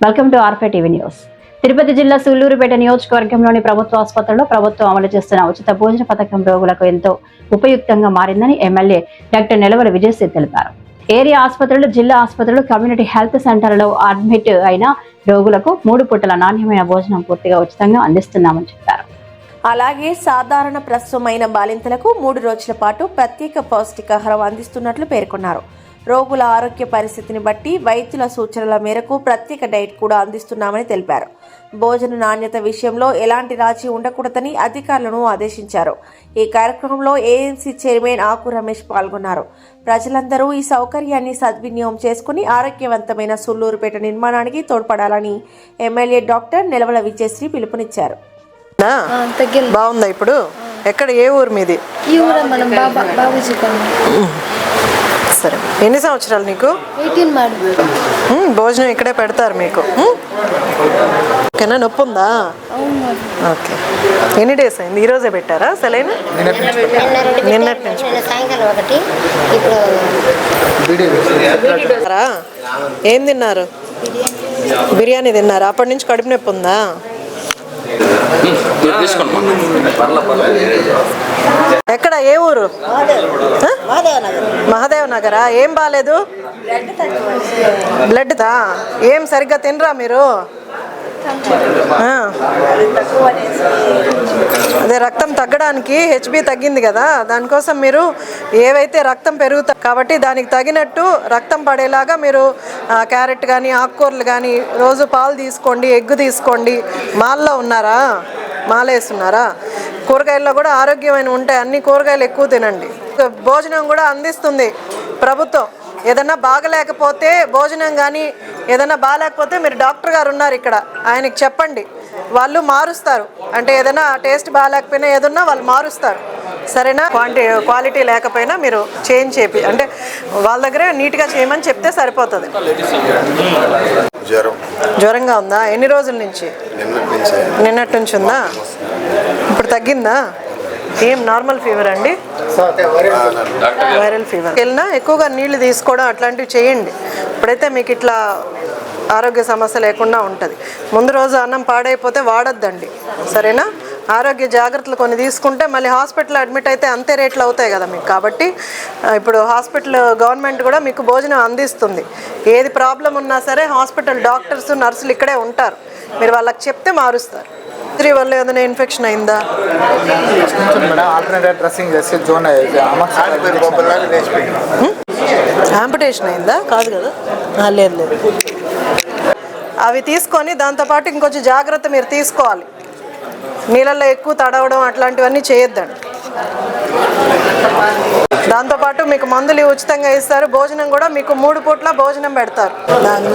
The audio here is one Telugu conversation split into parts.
వెల్కమ్ టు ఆర్ఫే టీవీ న్యూస్. తిరుపతి జిల్లా సూళ్లూరుపేట నియోజకవర్గంలోని ప్రభుత్వ ఆసుపత్రుల్లో ప్రభుత్వం అమలు చేస్తున్న ఉచిత భోజన పథకం రోగులకు ఎంతో ఉపయుక్తంగా మారిందని ఎమ్మెల్యే డాక్టర్ నెలవల విజయశ్రీ తెలిపారు. ఏరియా ఆసుపత్రులు, జిల్లా ఆసుపత్రులు, కమ్యూనిటీ హెల్త్ సెంటర్లలో అడ్మిట్ అయిన రోగులకు 3 పూటల నాణ్యమైన భోజనం పూర్తిగా ఉచితంగా అందిస్తున్నామని చెప్పారు. అలాగే సాధారణ ప్రసవమైన బాలింతలకు 3 రోజుల పాటు ప్రత్యేక పౌష్టికాహారం అందిస్తున్నట్లు పేర్కొన్నారు. రోగుల ఆరోగ్య పరిస్థితిని బట్టి వైద్యుల సూచనల మేరకు ప్రత్యేక డైట్ కూడా అందిస్తున్నామని తెలిపారు. భోజన నాణ్యత విషయంలో ఎలాంటి రాజీ ఉండకూడదని అధికారులను ఆదేశించారు. ఈ కార్యక్రమంలో ఏఎంసీ చైర్మన్ ఆకు రమేష్ పాల్గొన్నారు. ప్రజలందరూ ఈ సౌకర్యాన్ని సద్వినియోగం చేసుకుని ఆరోగ్యవంతమైన సూళ్లూరుపేట నిర్మాణానికి తోడ్పడాలని ఎమ్మెల్యే డాక్టర్ నెలవల విజయశ్రీ పిలుపునిచ్చారు. బాగుందా ఇప్పుడు? ఎక్కడ, ఏ ఊరు మీది? ఈ ఊరు మనం బాబూజీ. సరే, ఎన్ని సంవత్సరాలు నీకు? 18. భోజనం ఇక్కడే పెడతారు మీకు? ఓకేనా? నొప్పి ఉందా? ఓకే. ఎన్ని డేస్ అయింది? ఈరోజే పెట్టారా సెలైన్? నిన్నటి నుంచి. ఏం తిన్నారు? బిర్యానీ తిన్నారా? అప్పటి నుంచి కడుపు నొప్పి ఉందా? ఎక్కడ, ఏ ఊరు? మహాదేవ్ నగరా? ఏం బాలేదు? బ్లడ్ దా? ఏం సరిగ్గా తినరా మీరు? అదే రక్తం తగ్గడానికి హెచ్బి తగ్గింది కదా, దానికోసం మీరు ఏవైతే రక్తం పెరుగుతాయి కాబట్టి దానికి తగినట్టు రక్తం పడేలాగా మీరు క్యారెట్ కానీ ఆకుకూరలు కానీ రోజు పాలు తీసుకోండి, ఎగ్గు తీసుకోండి. మాల్లో ఉన్నారా? మాల వేస్తున్నారా? కూరగాయల్లో కూడా ఆరోగ్యమైన ఉంటాయి, అన్ని కూరగాయలు ఎక్కువ తినండి. భోజనం కూడా అందిస్తుంది ప్రభుత్వం. ఏదన్నా బాగలేకపోతే భోజనం కానీ ఏదన్నా బాగాలేకపోతే మీరు డాక్టర్ గారు ఉన్నారు ఇక్కడ, ఆయనకి చెప్పండి, వాళ్ళు మారుస్తారు. అంటే ఏదైనా టేస్ట్ బాగాలేకపోయినా ఏదన్నా వాళ్ళు మారుస్తారు. సరేనా? క్వాలిటీ లేకపోయినా మీరు చేంజ్ చేపి, అంటే వాళ్ళ దగ్గరే నీట్గా చేయమని చెప్తే సరిపోతుంది. జ్వరంగా ఉందా? ఎన్ని రోజుల నుంచి? నిన్నటి నుంచి ఉందా? ఇప్పుడు తగ్గిందా? ఏం నార్మల్ ఫీవర్ అండి? Viral fever. వెళ్ళినా ఎక్కువగా నీళ్లు తీసుకోవడం అట్లాంటివి చేయండి. ఇప్పుడైతే మీకు ఇట్లా ఆరోగ్య సమస్య లేకుండా ఉంటుంది. ముందు రోజు అన్నం పాడైపోతే వాడొద్దండి, సరేనా? ఆరోగ్య జాగ్రత్తలు కొన్ని తీసుకుంటే మళ్ళీ హాస్పిటల్ అడ్మిట్ అయితే అంతే రేట్లు అవుతాయి కదా మీకు. కాబట్టి ఇప్పుడు హాస్పిటల్ గవర్నమెంట్ కూడా మీకు భోజనం అందిస్తుంది. ఏది ప్రాబ్లం ఉన్నా సరే హాస్పిటల్ డాక్టర్స్, నర్సులు ఇక్కడే ఉంటారు. మీరు వాళ్ళకి చెప్తే మారుస్తారు. వల్ల ఏదైనా ఇన్ఫెక్షన్ అయిందా? ఆంపిటేషన్ అయిందా? కాదు కదా? లేదు లేదు. అవి తీసుకొని దాంతోపాటు ఇంకొంచెం జాగ్రత్త మీరు తీసుకోవాలి. నీళ్ళల్లో ఎక్కువ తడవడం అట్లాంటివన్నీ చేయొద్దండి. దాంతోపాటు మీకు మందులు ఉచితంగా ఇస్తారు. భోజనం కూడా మీకు 3 పూట్ల భోజనం పెడతారు.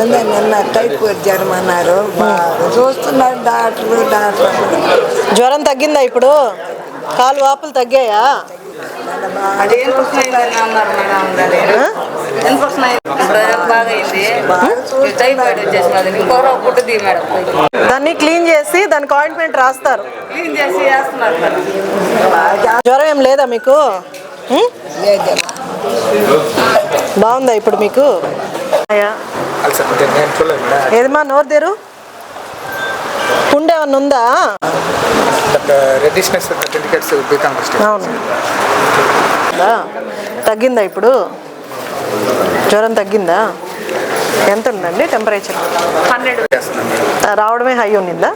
నిన్న టైఫాయిడ్ జ్వరం అన్నారు, చూస్తున్నారు డాక్టర్. జ్వరం తగ్గిందా ఇప్పుడు? కాలు వాపులు తగ్గాయా? దాన్ని క్లీన్ చేసి దానికి ఆయింట్మెంట్ రాస్తారు. జ్వరం ఏం లేదా మీకు? బాగుందా ఇప్పుడు మీకు? ఏదమ్మా నోరు తెరు. పుండు ఏమన్నా ఉందా? అవును. తగ్గిందా ఇప్పుడు? జ్వరం తగ్గిందా? ఎంత ఉందండి టెంపరేచర్? 100 రావడమే హై ఉన్నిందా?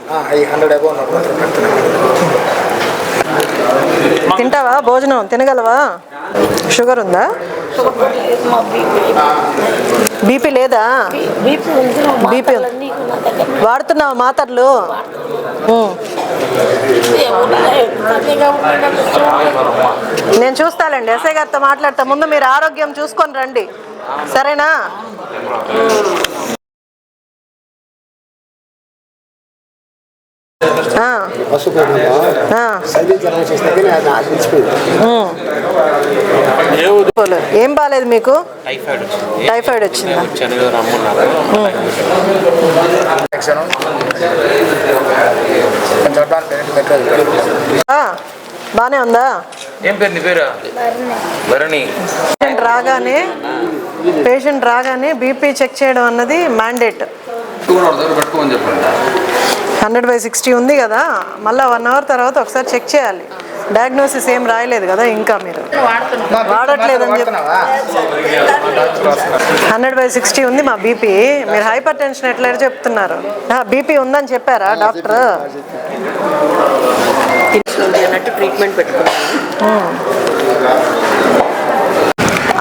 తింటావా? భోజనం తినగలవా? షుగర్ ఉందా? బీపీ లేదా? బీపీ వాడుతున్నావా మాత్రలు? నేను చూస్తానండి, ఎస్ఐ గారితో మాట్లాడతా. ముందు మీరు ఆరోగ్యం చూసుకొని రండి, సరేనా? ఏం బాలేదు మీకు? టైఫాయిడ్ వచ్చిందా? బానే ఉందా? ఏం పేరు నీ పేరు? భరణి. పేషెంట్ రాగానే బీపీ చెక్ చేయడం అన్నది మ్యాండేట్. కూడా ఒక దగ్గర పెట్టుకోమని చెప్పండి. 100/60 ఉంది కదా, మళ్ళీ 1 అవర్ తర్వాత ఒకసారి చెక్ చేయాలి. డయాగ్నోసిస్ ఏం రాయలేదు కదా ఇంకా, మీరు వాడట్లేదని చెప్పి 100/60 ఉంది మా బీపీ. మీరు హైపర్ టెన్షన్ ఎట్లా చెప్తున్నారు? బీపీ ఉందని చెప్పారా డాక్టర్? ట్రీట్మెంట్ పెట్టుకున్నాను.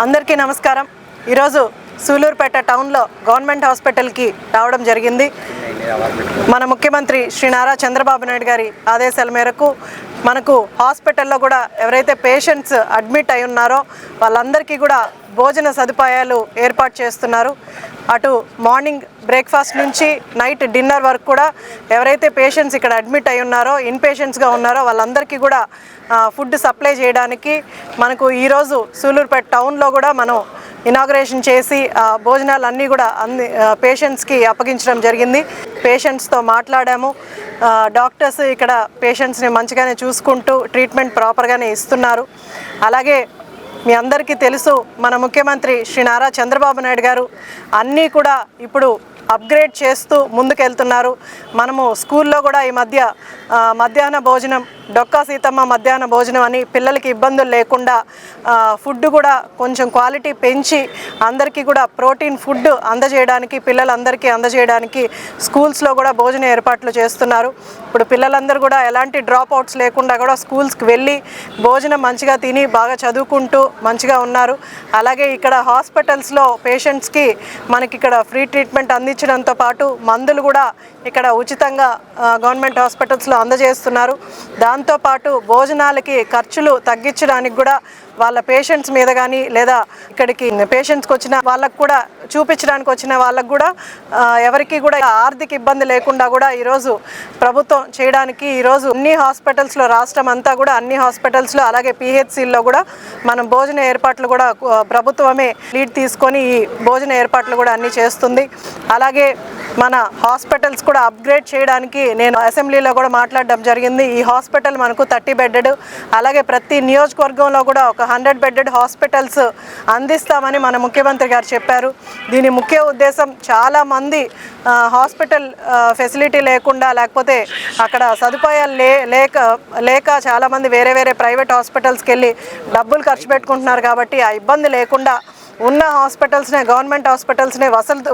అందరికీ నమస్కారం. ఈరోజు సూలూరుపేట టౌన్లో గవర్నమెంట్ హాస్పిటల్కి రావడం జరిగింది. మన ముఖ్యమంత్రి శ్రీ నారా చంద్రబాబు నాయుడు గారి ఆదేశాల మేరకు మనకు హాస్పిటల్లో కూడా ఎవరైతే పేషెంట్స్ అడ్మిట్ అయి ఉన్నారో వాళ్ళందరికీ కూడా భోజన సదుపాయాలు ఏర్పాటు చేస్తున్నారు. అటు మార్నింగ్ బ్రేక్ఫాస్ట్ నుంచి నైట్ డిన్నర్ వరకు కూడా ఎవరైతే పేషెంట్స్ ఇక్కడ అడ్మిట్ అయి ఉన్నారో, ఇన్ పేషెంట్స్గా ఉన్నారో వాళ్ళందరికీ కూడా ఫుడ్ సప్లై చేయడానికి మనకు ఈరోజు సూలూరుపేట టౌన్లో కూడా మనం ఇనాగ్రేషన్ చేసి భోజనాలు అన్నీ కూడా పేషెంట్స్కి అప్పగించడం జరిగింది. పేషెంట్స్తో మాట్లాడాము. డాక్టర్స్ ఇక్కడ పేషెంట్స్ని మంచిగానే చూసుకుంటూ ట్రీట్మెంట్ ప్రాపర్గానే ఇస్తున్నారు. అలాగే మీ అందరికీ తెలుసు, మన ముఖ్యమంత్రి శ్రీ నారా చంద్రబాబు నాయుడు గారు అన్నీ కూడా ఇప్పుడు అప్గ్రేడ్ చేస్తూ ముందుకెళ్తున్నారు. మనము స్కూల్లో కూడా ఈ మధ్య మధ్యాహ్న భోజనం, డొక్కా సీతమ్మ మధ్యాహ్న భోజనం అని పిల్లలకి ఇబ్బందులు లేకుండా ఫుడ్ కూడా కొంచెం క్వాలిటీ పెంచి అందరికీ కూడా ప్రోటీన్ ఫుడ్ అందజేయడానికి, పిల్లలందరికీ అందజేయడానికి స్కూల్స్లో కూడా భోజన ఏర్పాట్లు చేస్తున్నారు. ఇప్పుడు పిల్లలందరూ కూడా ఎలాంటి డ్రాప్ అవుట్స్ లేకుండా కూడా స్కూల్స్కి వెళ్ళి భోజనం మంచిగా తిని బాగా చదువుకుంటూ మంచిగా ఉన్నారు. అలాగే ఇక్కడ హాస్పిటల్స్లో పేషెంట్స్కి మనకి ఇక్కడ ఫ్రీ ట్రీట్మెంట్ అందించడంతో పాటు మందులు కూడా ఇక్కడ ఉచితంగా గవర్నమెంట్ హాస్పిటల్స్లో అందజేస్తున్నారు. దాంతోపాటు భోజనాలకి ఖర్చులు తగ్గించడానికి కూడా వాళ్ళ పేషెంట్స్ మీద కానీ లేదా ఇక్కడికి పేషెంట్స్కి వచ్చిన వాళ్ళకు కూడా చూపించడానికి వచ్చిన వాళ్ళకు కూడా ఎవరికి కూడా ఆర్థిక ఇబ్బంది లేకుండా కూడా ఈరోజు ప్రభుత్వం చేయడానికి ఈరోజు అన్ని హాస్పిటల్స్లో, రాష్ట్రం అంతా కూడా అన్ని హాస్పిటల్స్లో అలాగే పిహెచ్సిల్లో కూడా మనం భోజన ఏర్పాట్లు కూడా ప్రభుత్వమే లీడ్ తీసుకొని ఈ భోజన ఏర్పాట్లు కూడా అన్నీ చేస్తుంది. అలాగే మన హాస్పిటల్స్ కూడా అప్గ్రేడ్ చేయడానికి నేను అసెంబ్లీలో కూడా మాట్లాడడం జరిగింది. ఈ హాస్పిటల్ మనకు 30 బెడ్డెడ్, అలాగే ప్రతి నియోజకవర్గంలో కూడా ఒక 100 బెడ్డెడ్ హాస్పిటల్స్ అందిస్తామని మన ముఖ్యమంత్రి గారు చెప్పారు. దీని ముఖ్య ఉద్దేశం చాలామంది హాస్పిటల్ ఫెసిలిటీ లేకుండా లేకపోతే అక్కడ సదుపాయాలు లేక చాలామంది వేరే ప్రైవేట్ హాస్పిటల్స్కి వెళ్ళి డబ్బులు ఖర్చు పెట్టుకుంటున్నారు. కాబట్టి ఆ ఇబ్బంది లేకుండా ఉన్న హాస్పిటల్స్నే, గవర్నమెంట్ హాస్పిటల్స్నే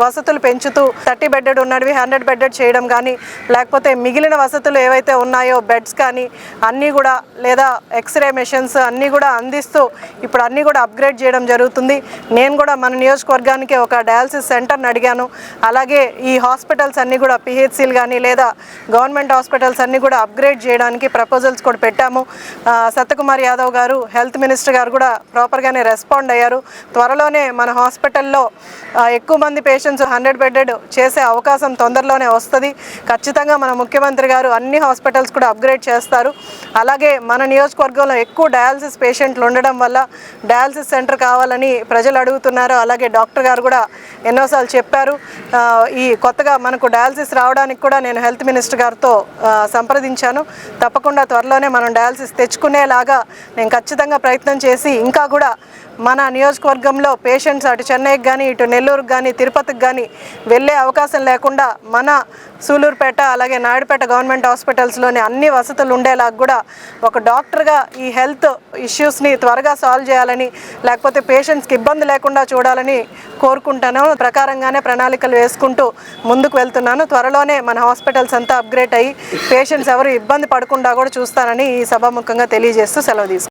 వసతులు పెంచుతూ 30 బెడ్డెడ్ ఉన్నవి 100 బెడ్డెడ్ చేయడం కానీ, లేకపోతే మిగిలిన వసతులు ఏవైతే ఉన్నాయో బెడ్స్ కానీ అన్నీ కూడా, లేదా ఎక్స్రే మెషిన్స్ అన్నీ కూడా అందిస్తూ ఇప్పుడు అన్నీ కూడా అప్గ్రేడ్ చేయడం జరుగుతుంది. నేను కూడా మన నియోజకవర్గానికి ఒక డయాలసిస్ సెంటర్ని అడిగాను. అలాగే ఈ హాస్పిటల్స్ అన్నీ కూడా పిహెచ్సిలు కానీ లేదా గవర్నమెంట్ హాస్పిటల్స్ అన్నీ కూడా అప్గ్రేడ్ చేయడానికి ప్రపోజల్స్ కూడా పెట్టాము. సత్యకుమార్ యాదవ్ గారు, హెల్త్ మినిస్టర్ గారు కూడా ప్రాపర్గానే రెస్పాండ్ అయ్యారు. త్వరలో మన హాస్పిటల్లో ఎక్కువ మంది పేషెంట్స్ 100 బెడ్డెడ్ చేసే అవకాశం తొందరలోనే వస్తుంది. ఖచ్చితంగా మన ముఖ్యమంత్రి గారు అన్ని హాస్పిటల్స్ కూడా అప్గ్రేడ్ చేస్తారు. అలాగే మన నియోజకవర్గంలో ఎక్కువ డయాలసిస్ పేషెంట్లు ఉండడం వల్ల డయాలసిస్ సెంటర్ కావాలని ప్రజలు అడుగుతున్నారు. అలాగే డాక్టర్ గారు కూడా ఎన్నోసార్లు చెప్పారు. ఈ కొత్తగా మనకు డయాలసిస్ రావడానికి కూడా నేను హెల్త్ మినిస్టర్ గారితో సంప్రదించాను. తప్పకుండా త్వరలోనే మనం డయాలసిస్ తెచ్చుకునేలాగా నేను ఖచ్చితంగా ప్రయత్నం చేసి ఇంకా కూడా మన నియోజకవర్గంలో పేషెంట్స్ అటు చెన్నైకి కానీ, ఇటు నెల్లూరుకి కానీ, తిరుపతికి కానీ వెళ్ళే అవకాశం లేకుండా మన సూలూరుపేట అలాగే నాయుడుపేట గవర్నమెంట్ హాస్పిటల్స్లోని అన్ని వసతులు ఉండేలాగా కూడా ఒక డాక్టర్గా ఈ హెల్త్ ఇష్యూస్ని త్వరగా సాల్వ్ చేయాలని, లేకపోతే పేషెంట్స్కి ఇబ్బంది లేకుండా చూడాలని కోరుకుంటాను. ప్రకారంగానే ప్రణాళికలు వేసుకుంటూ ముందుకు వెళ్తున్నాను. త్వరలోనే మన హాస్పిటల్స్ అంతా అప్గ్రేడ్ అయ్యి పేషెంట్స్ ఎవరు ఇబ్బంది పడకుండా కూడా చూస్తానని ఈ సభాముఖంగా తెలియజేస్తూ సెలవు తీసుకుంటాను.